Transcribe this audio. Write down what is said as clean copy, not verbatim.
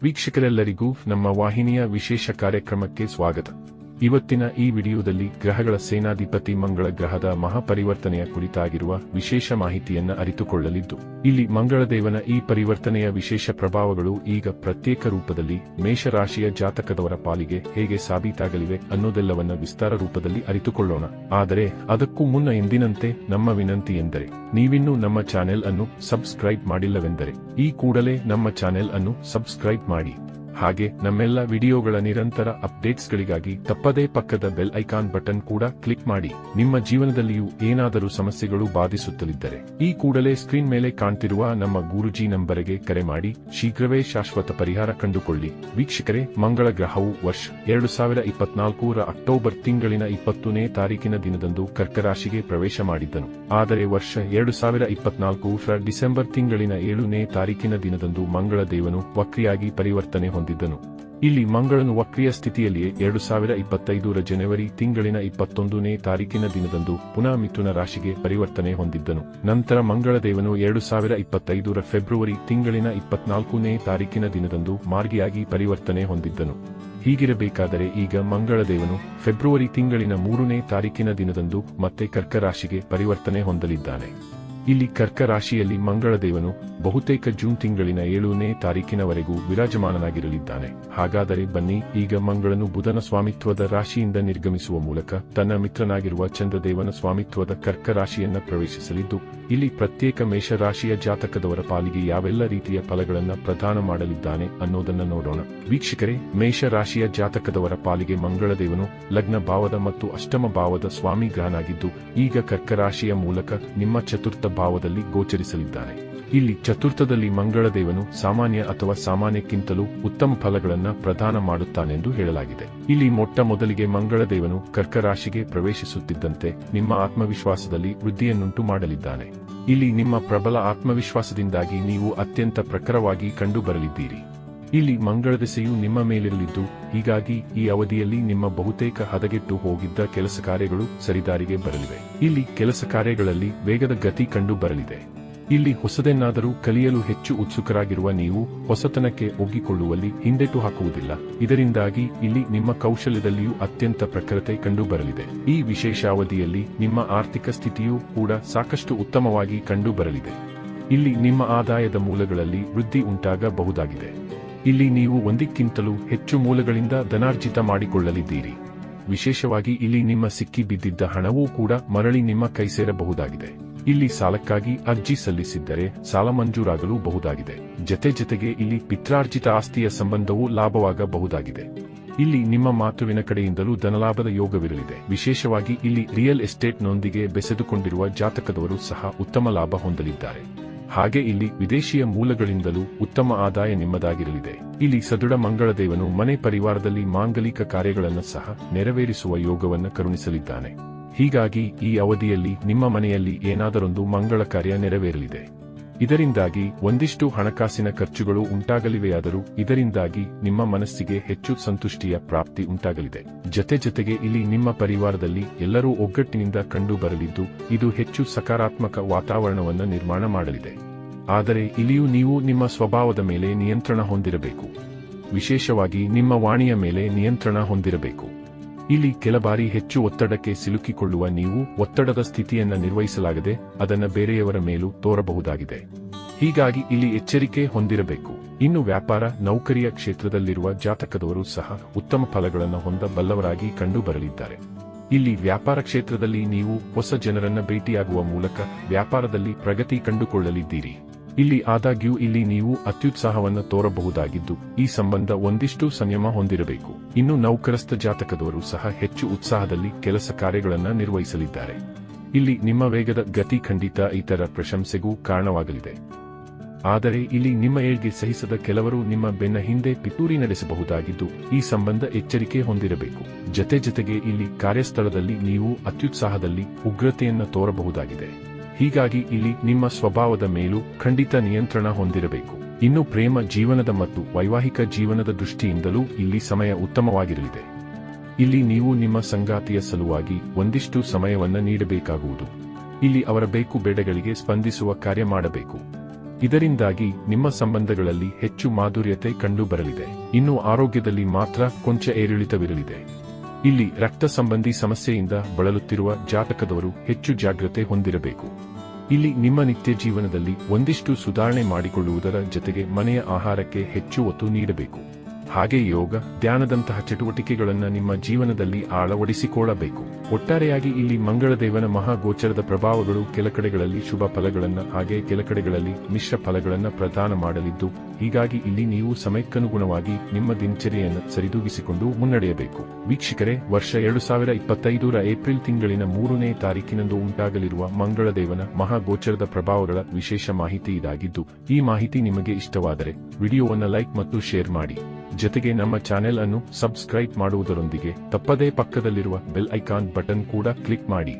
ವೀಕ್ಷಕರೆಲ್ಲರಿಗೂ ನಮ್ಮ ವಾಹಿನಿಯ ವಿಶೇಷ ಕಾರ್ಯಕ್ರಮಕ್ಕೆ ಸ್ವಾಗತ. ಇವತ್ತಿನ ಈ ವಿಡಿಯೋದಲ್ಲಿ ಗ್ರಹಗಳ ಸೇನಾಧಿಪತಿ ಮಂಗಳ ಗ್ರಹದ ಮಹಾಪರಿವರ್ತನೆಯ ಕುರಿತಾಗಿರುವ ವಿಶೇಷ ಮಾಹಿತಿಯನ್ನು ಅರಿತುಕೊಳ್ಳಲಿದ್ದು, ಇಲ್ಲಿ ಮಂಗಳದೇವನ ಈ ಪರಿವರ್ತನೆಯ ವಿಶೇಷ ಪ್ರಭಾವಗಳು ಈಗ ಪ್ರತ್ಯೇಕ ರೂಪದಲ್ಲಿ ಮೇಷರಾಶಿಯ ಜಾತಕದವರ ಪಾಲಿಗೆ ಹೇಗೆ ಸಾಬೀತಾಗಲಿವೆ ಅನ್ನೋದೆಲ್ಲವನ್ನ ವಿಸ್ತಾರ ರೂಪದಲ್ಲಿ ಅರಿತುಕೊಳ್ಳೋಣ. ಆದರೆ ಅದಕ್ಕೂ ಮುನ್ನ ಎಂದಿನಂತೆ ನಮ್ಮ ವಿನಂತಿ ಎಂದರೆ, ನೀವಿನ್ನೂ ನಮ್ಮ ಚಾನೆಲ್ ಅನ್ನು ಸಬ್ಸ್ಕ್ರೈಬ್ ಮಾಡಿಲ್ಲವೆಂದರೆ ಈ ಕೂಡಲೇ ನಮ್ಮ ಚಾನೆಲ್ ಅನ್ನು ಸಬ್ಸ್ಕ್ರೈಬ್ ಮಾಡಿ. ಹಾಗೆ ನಮ್ಮೆಲ್ಲ ವಿಡಿಯೋಗಳ ನಿರಂತರ ಅಪ್ಡೇಟ್ಸ್ಗಳಿಗಾಗಿ ತಪ್ಪದೇ ಪಕ್ಕದ ಬೆಲ್ ಐಕಾನ್ ಬಟನ್ ಕೂಡ ಕ್ಲಿಕ್ ಮಾಡಿ. ನಿಮ್ಮ ಜೀವನದಲ್ಲಿಯೂ ಏನಾದರೂ ಸಮಸ್ಯೆಗಳು ಬಾಧಿಸುತ್ತಲಿದ್ದರೆ ಈ ಕೂಡಲೇ ಸ್ಕ್ರೀನ್ ಮೇಲೆ ಕಾಣ್ತಿರುವ ನಮ್ಮ ಗುರುಜಿ ನಂಬರಿಗೆ ಕರೆ ಮಾಡಿ ಶೀಘ್ರವೇ ಶಾಶ್ವತ ಪರಿಹಾರ ಕಂಡುಕೊಳ್ಳಿ. ವೀಕ್ಷಕರೇ, ಮಂಗಳ ಗ್ರಹವು ವರ್ಷ 2024 ಅಕ್ಟೋಬರ್ ತಿಂಗಳಿನ 20ನೇ ತಾರೀಕಿನ ದಿನದಂದು ಕರ್ಕರಾಶಿಗೆ ಪ್ರವೇಶ ಮಾಡಿದ್ದನು. ಆದರೆ ವರ್ಷ 2024 ಡಿಸೆಂಬರ್ ತಿಂಗಳಿನ 7ನೇ ತಾರೀಕಿನ ದಿನದಂದು ಮಂಗಳ ದೇವನು ವಕ್ರಿಯಾಗಿ ಪರಿವರ್ತನೆ ಹೊಂದಿದ್ದನು. ಇಲ್ಲಿ ಮಂಗಳನು ವಕ್ರಿಯ ಸ್ಥಿತಿಯಲ್ಲಿಯೇ 2025 ಜನವರಿ ತಿಂಗಳಿನ 21ನೇ ತಾರೀಕಿನ ದಿನದಂದು ಪುನಃ ಮಿಥುನ ರಾಶಿಗೆ ಪರಿವರ್ತನೆ ಹೊಂದಿದ್ದನು. ನಂತರ ಮಂಗಳದೇವನು 2025 ಫೆಬ್ರವರಿ ತಿಂಗಳಿನ 24ನೇ ತಾರೀಕಿನ ದಿನದಂದು ಮಾರ್ಗಿಯಾಗಿ ಪರಿವರ್ತನೆ ಹೊಂದಿದ್ದನು. ಹೀಗಿರಬೇಕಾದರೆ ಈಗ ಮಂಗಳದೇವನು ಫೆಬ್ರವರಿ ತಿಂಗಳಿನ 3ನೇ ತಾರೀಕಿನ ದಿನದಂದು ಮತ್ತೆ ಕರ್ಕರಾಶಿಗೆ ಪರಿವರ್ತನೆ ಹೊಂದಲಿದ್ದಾನೆ. ಇಲ್ಲಿ ಕರ್ಕರಾಶಿಯಲ್ಲಿ ಮಂಗಳದೇವನು ಬಹುತೇಕ ಜೂನ್ ತಿಂಗಳಿನ 7ನೇ ತಾರೀಕಿನವರೆಗೂ ವಿರಾಜಮಾನನಾಗಿರಲಿದ್ದಾನೆ. ಹಾಗಾದರೆ ಬನ್ನಿ, ಈಗ ಮಂಗಳನು ಬುಧನ ಸ್ವಾಮಿತ್ವದ ರಾಶಿಯಿಂದ ನಿರ್ಗಮಿಸುವ ಮೂಲಕ ತನ್ನ ಮಿತ್ರನಾಗಿರುವ ಚಂದ್ರದೇವನ ಸ್ವಾಮಿತ್ವದ ಕರ್ಕರಾಶಿಯನ್ನ ಪ್ರವೇಶಿಸಲಿದ್ದು, ಇಲ್ಲಿ ಪ್ರತ್ಯೇಕ ಮೇಷರಾಶಿಯ ಜಾತಕದವರ ಪಾಲಿಗೆ ಯಾವೆಲ್ಲ ರೀತಿಯ ಫಲಗಳನ್ನು ಪ್ರದಾನ ಮಾಡಲಿದ್ದಾನೆ ಅನ್ನೋದನ್ನ ನೋಡೋಣ. ವೀಕ್ಷಕರೇ, ಮೇಷರಾಶಿಯ ಜಾತಕದವರ ಪಾಲಿಗೆ ಮಂಗಳದೇವನು ಲಗ್ನ ಭಾವದ ಮತ್ತು ಅಷ್ಟಮ ಭಾವದ ಸ್ವಾಮಿ ಗ್ರಹನಾಗಿದ್ದು, ಈಗ ಕರ್ಕರಾಶಿಯ ಮೂಲಕ ನಿಮ್ಮ ಚತುರ್ಥ ಭಾವದಲ್ಲಿ ಗೋಚರಿಸಲಿದ್ದಾನೆ. ಇಲ್ಲಿ ಚತುರ್ಥದಲ್ಲಿ ಮಂಗಳದೇವನು ಸಾಮಾನ್ಯ ಅಥವಾ ಸಾಮಾನ್ಯಕ್ಕಿಂತಲೂ ಉತ್ತಮ ಫಲಗಳನ್ನ ಪ್ರದಾನ ಮಾಡುತ್ತಾನೆಂದು ಹೇಳಲಾಗಿದೆ. ಇಲ್ಲಿ ಮೊಟ್ಟ ಮೊದಲಿಗೆ ಮಂಗಳದೇವನು ಕರ್ಕರಾಶಿಗೆ ಪ್ರವೇಶಿಸುತ್ತಿದ್ದಂತೆ ನಿಮ್ಮ ಆತ್ಮವಿಶ್ವಾಸದಲ್ಲಿ ವೃದ್ಧಿಯನ್ನುಂಟು ಮಾಡಲಿದ್ದಾನೆ. ಇಲ್ಲಿ ನಿಮ್ಮ ಪ್ರಬಲ ಆತ್ಮವಿಶ್ವಾಸದಿಂದಾಗಿ ನೀವು ಅತ್ಯಂತ ಪ್ರಖರವಾಗಿ ಕಂಡುಬರಲಿದ್ದೀರಿ. ಇಲ್ಲಿ ಮಂಗಳ ದೆಸೆಯು ನಿಮ್ಮ ಮೇಲಿರಲಿದ್ದು, ಹೀಗಾಗಿ ಈ ಅವಧಿಯಲ್ಲಿ ನಿಮ್ಮ ಬಹುತೇಕ ಹದಗೆಟ್ಟು ಹೋಗಿದ್ದ ಕೆಲಸ ಕಾರ್ಯಗಳು ಸರಿದಾರಿಗೆ ಬರಲಿವೆ. ಇಲ್ಲಿ ಕೆಲಸ ಕಾರ್ಯಗಳಲ್ಲಿ ವೇಗದ ಗತಿ ಕಂಡು ಬರಲಿದೆ. ಇಲ್ಲಿ ಹೊಸದೆನ್ನಾದರೂ ಕಲಿಯಲು ಹೆಚ್ಚು ಉತ್ಸುಕರಾಗಿರುವ ನೀವು ಹೊಸತನಕ್ಕೆ ಒಗ್ಗಿಕೊಳ್ಳುವಲ್ಲಿ ಹಿಂದೆಟು ಹಾಕುವುದಿಲ್ಲ. ಇದರಿಂದಾಗಿ ಇಲ್ಲಿ ನಿಮ್ಮ ಕೌಶಲ್ಯದಲ್ಲಿಯೂ ಅತ್ಯಂತ ಪ್ರಖರತೆ ಕಂಡು ಬರಲಿದೆ. ಈ ವಿಶೇಷ ಅವಧಿಯಲ್ಲಿ ನಿಮ್ಮ ಆರ್ಥಿಕ ಸ್ಥಿತಿಯೂ ಕೂಡ ಸಾಕಷ್ಟು ಉತ್ತಮವಾಗಿ ಕಂಡು ಬರಲಿದೆ. ಇಲ್ಲಿ ನಿಮ್ಮ ಆದಾಯದ ಮೂಲಗಳಲ್ಲಿ ವೃದ್ಧಿ ಉಂಟಾಗಬಹುದಾಗಿದೆ. ಇಲ್ಲಿ ನೀವು ಒಂದಕ್ಕಿಂತಲೂ ಹೆಚ್ಚು ಮೂಲಗಳಿಂದ ಧನಾರ್ಜಿತ ಮಾಡಿಕೊಳ್ಳಲಿದ್ದೀರಿ. ವಿಶೇಷವಾಗಿ ಇಲ್ಲಿ ನಿಮ್ಮ ಸಿಕ್ಕಿ ಬಿದ್ದಿದ್ದ ಹಣವೂ ಕೂಡ ಮರಳಿ ನಿಮ್ಮ ಕೈ ಸೇರಬಹುದಾಗಿದೆ. ಇಲ್ಲಿ ಸಾಲಕ್ಕಾಗಿ ಅರ್ಜಿ ಸಲ್ಲಿಸಿದ್ದರೆ ಸಾಲ ಮಂಜೂರಾಗಲು ಬಹುದಾಗಿದೆ. ಜೊತೆಗೆ ಇಲ್ಲಿ ಪಿತ್ರಾರ್ಜಿತ ಆಸ್ತಿಯ ಸಂಬಂಧವೂ ಲಾಭವಾಗಬಹುದಾಗಿದೆ. ಇಲ್ಲಿ ನಿಮ್ಮ ಮಾತುವಿನ ಕಡೆಯಿಂದಲೂ ಧನಲಾಭದ ಯೋಗವಿರಲಿದೆ. ವಿಶೇಷವಾಗಿ ಇಲ್ಲಿ ರಿಯಲ್ ಎಸ್ಟೇಟ್ನೊಂದಿಗೆ ಬೆಸೆದುಕೊಂಡಿರುವ ಜಾತಕದವರು ಸಹ ಉತ್ತಮ ಲಾಭ ಹೊಂದಲಿದ್ದಾರೆ. ಹಾಗೆ ಇಲ್ಲಿ ವಿದೇಶಿಯ ಮೂಲಗಳಿಂದಲೂ ಉತ್ತಮ ಆದಾಯ ನಿಮ್ಮದಾಗಿರಲಿದೆ. ಇಲ್ಲಿ ಸದೃಢ ಮಂಗಳದೇವನು ಮನೆ ಪರಿವಾರದಲ್ಲಿ ಮಾಂಗಲಿಕ ಕಾರ್ಯಗಳನ್ನು ಸಹ ನೆರವೇರಿಸುವ ಯೋಗವನ್ನು ಕರುಣಿಸಲಿದ್ದಾನೆ. ಹೀಗಾಗಿ ಈ ಅವಧಿಯಲ್ಲಿ ನಿಮ್ಮ ಮನೆಯಲ್ಲಿ ಏನಾದರೊಂದು ಮಂಗಳ ಕಾರ್ಯ ನೆರವೇರಲಿದೆ. ಇದರಿಂದಾಗಿ ಒಂದಿಷ್ಟು ಹಣಕಾಸಿನ ಖರ್ಚುಗಳು ಉಂಟಾಗಲಿವೆಯಾದರೂ ಇದರಿಂದಾಗಿ ನಿಮ್ಮ ಮನಸ್ಸಿಗೆ ಹೆಚ್ಚು ಸಂತುಷ್ಟಿಯ ಪ್ರಾಪ್ತಿ ಉಂಟಾಗಲಿದೆ. ಜೊತೆಗೆ ಇಲ್ಲಿ ನಿಮ್ಮ ಪರಿವಾರದಲ್ಲಿ ಎಲ್ಲರೂ ಒಗ್ಗಟ್ಟಿನಿಂದ ಕಂಡು ಬರಲಿದ್ದು, ಇದು ಹೆಚ್ಚು ಸಕಾರಾತ್ಮಕ ವಾತಾವರಣವನ್ನು ನಿರ್ಮಾಣ ಮಾಡಲಿದೆ. ಆದರೆ ಇಲ್ಲಿಯೂ ನೀವು ನಿಮ್ಮ ಸ್ವಭಾವದ ಮೇಲೆ ನಿಯಂತ್ರಣ ಹೊಂದಿರಬೇಕು. ವಿಶೇಷವಾಗಿ ನಿಮ್ಮ ವಾಣಿಯ ಮೇಲೆ ನಿಯಂತ್ರಣ ಹೊಂದಿರಬೇಕು. ಇಲ್ಲಿ ಕೆಲ ಬಾರಿ ಹೆಚ್ಚು ಒತ್ತಡಕ್ಕೆ ಸಿಲುಕಿಕೊಳ್ಳುವ ನೀವು ಒತ್ತಡದ ಸ್ಥಿತಿಯನ್ನ ನಿರ್ವಹಿಸಲಾಗದೆ ಅದನ್ನ ಬೇರೆಯವರ ಮೇಲೂ ತೋರಬಹುದಾಗಿದೆ. ಹೀಗಾಗಿ ಇಲ್ಲಿ ಎಚ್ಚರಿಕೆ ಹೊಂದಿರಬೇಕು. ಇನ್ನು ವ್ಯಾಪಾರ ನೌಕರಿಯ ಕ್ಷೇತ್ರದಲ್ಲಿರುವ ಜಾತಕದವರು ಸಹ ಉತ್ತಮ ಫಲಗಳನ್ನು ಹೊಂದಬಲ್ಲವರಾಗಿ ಕಂಡು ಬರಲಿದ್ದಾರೆ. ಇಲ್ಲಿ ವ್ಯಾಪಾರ ಕ್ಷೇತ್ರದಲ್ಲಿ ನೀವು ಹೊಸ ಜನರನ್ನ ಭೇಟಿಯಾಗುವ ಮೂಲಕ ವ್ಯಾಪಾರದಲ್ಲಿ ಪ್ರಗತಿ ಕಂಡುಕೊಳ್ಳಲಿದ್ದೀರಿ. ಇಲ್ಲಿ ಆದಾಗ್ಯೂ ಇಲ್ಲಿ ನೀವು ಅತ್ಯುತ್ಸಾಹವನ್ನು ತೋರಬಹುದಾಗಿದ್ದು, ಈ ಸಂಬಂಧ ಒಂದಿಷ್ಟು ಸಂಯಮ ಹೊಂದಿರಬೇಕು. ಇನ್ನು ನೌಕರಸ್ಥ ಜಾತಕದವರು ಸಹ ಹೆಚ್ಚು ಉತ್ಸಾಹದಲ್ಲಿ ಕೆಲಸ ಕಾರ್ಯಗಳನ್ನು ನಿರ್ವಹಿಸಲಿದ್ದಾರೆ. ಇಲ್ಲಿ ನಿಮ್ಮ ವೇಗದ ಗತಿ ಖಂಡಿತ ಇತರ ಪ್ರಶಂಸೆಗೂ ಕಾರಣವಾಗಲಿದೆ. ಆದರೆ ಇಲ್ಲಿ ನಿಮ್ಮ ಏಳ್ಗೆ ಸಹಿಸದ ಕೆಲವರು ನಿಮ್ಮ ಬೆನ್ನ ಹಿಂದೆ ಪಿತೂರಿ ನಡೆಸಬಹುದಾಗಿದ್ದು, ಈ ಸಂಬಂಧ ಎಚ್ಚರಿಕೆ ಹೊಂದಿರಬೇಕು. ಜೊತೆಗೆ ಇಲ್ಲಿ ಕಾರ್ಯಸ್ಥಳದಲ್ಲಿ ನೀವು ಅತ್ಯುತ್ಸಾಹದಲ್ಲಿ ಉಗ್ರತೆಯನ್ನು ತೋರಬಹುದಾಗಿದೆ. ಹೀಗಾಗಿ ಇಲ್ಲಿ ನಿಮ್ಮ ಸ್ವಭಾವದ ಮೇಲೂ ಖಂಡಿತ ನಿಯಂತ್ರಣ ಹೊಂದಿರಬೇಕು. ಇನ್ನು ಪ್ರೇಮ ಜೀವನದ ಮತ್ತು ವೈವಾಹಿಕ ಜೀವನದ ದೃಷ್ಟಿಯಿಂದಲೂ ಇಲ್ಲಿ ಸಮಯ ಉತ್ತಮವಾಗಿರಲಿದೆ. ಇಲ್ಲಿ ನೀವು ನಿಮ್ಮ ಸಂಗಾತಿಯ ಸಲುವಾಗಿ ಒಂದಿಷ್ಟು ಸಮಯವನ್ನ ನೀಡಬೇಕಾಗುವುದು. ಇಲ್ಲಿ ಅವರ ಬೇಕು ಬೇಡಗಳಿಗೆ ಸ್ಪಂದಿಸುವ ಕಾರ್ಯ ಮಾಡಬೇಕು. ಇದರಿಂದಾಗಿ ನಿಮ್ಮ ಸಂಬಂಧಗಳಲ್ಲಿ ಹೆಚ್ಚು ಮಾಧುರ್ಯತೆ ಕಂಡುಬರಲಿದೆ. ಇನ್ನು ಆರೋಗ್ಯದಲ್ಲಿ ಮಾತ್ರ ಕೊಂಚ ಏರಿಳಿತವಿರಲಿದೆ. ಇಲ್ಲಿ ರಕ್ತ ಸಂಬಂಧಿ ಸಮಸ್ಯೆಯಿಂದ ಬಳಲುತ್ತಿರುವ ಜಾತಕದವರು ಹೆಚ್ಚು ಜಾಗ್ರತೆ ಹೊಂದಿರಬೇಕು. ಇಲ್ಲಿ ನಿಮ್ಮ ನಿತ್ಯ ಜೀವನದಲ್ಲಿ ಒಂದಿಷ್ಟು ಸುಧಾರಣೆ ಮಾಡಿಕೊಳ್ಳುವುದರ ಜೊತೆಗೆ ಮನೆಯ ಆಹಾರಕ್ಕೆ ಹೆಚ್ಚು ಒತ್ತು ನೀಡಬೇಕು. ಹಾಗೆ ಯೋಗ, ಧ್ಯಾನದಂತಹ ಚಟುವಟಿಕೆಗಳನ್ನು ನಿಮ್ಮ ಜೀವನದಲ್ಲಿ ಅಳವಡಿಸಿಕೊಳ್ಳಬೇಕು. ಒಟ್ಟಾರೆಯಾಗಿ ಇಲ್ಲಿ ಮಂಗಳದೇವನ ಮಹಾಗೋಚರದ ಪ್ರಭಾವಗಳು ಕೆಲ ಕಡೆಗಳಲ್ಲಿ ಶುಭ ಫಲಗಳನ್ನು ಹಾಗೆ ಕೆಲ ಕಡೆಗಳಲ್ಲಿ ಮಿಶ್ರ ಫಲಗಳನ್ನು ಪ್ರದಾನ ಮಾಡಲಿದ್ದು, ಹೀಗಾಗಿ ಇಲ್ಲಿ ನೀವು ಸಮಯಕ್ಕನುಗುಣವಾಗಿ ನಿಮ್ಮ ದಿನಚರಿಯನ್ನು ಸರಿದೂಗಿಸಿಕೊಂಡು ಮುನ್ನಡೆಯಬೇಕು. ವೀಕ್ಷಕರೇ, ವರ್ಷ 2025ರ ಏಪ್ರಿಲ್ ತಿಂಗಳಿನ 3ನೇ ತಾರೀಕಿನಂದು ಉಂಟಾಗಲಿರುವ ಮಂಗಳದೇವನ ಮಹಾಗೋಚರದ ಪ್ರಭಾವಗಳ ವಿಶೇಷ ಮಾಹಿತಿ ಇದಾಗಿದ್ದು, ಈ ಮಾಹಿತಿ ನಿಮಗೆ ಇಷ್ಟವಾದರೆ ವಿಡಿಯೋವನ್ನು ಲೈಕ್ ಮತ್ತು ಶೇರ್ ಮಾಡಿ. ಜೊತೆಗೆ ನಮ್ಮ ಚಾನೆಲ್ ಅನ್ನು ಸಬ್ಸ್ಕ್ರೈಬ್ ಮಾಡುವುದರೊಂದಿಗೆ ತಪ್ಪದೇ ಪಕ್ಕದಲ್ಲಿರುವ ಬೆಲ್ ಐಕಾನ್ ಬಟನ್ ಕೂಡ ಕ್ಲಿಕ್ ಮಾಡಿ.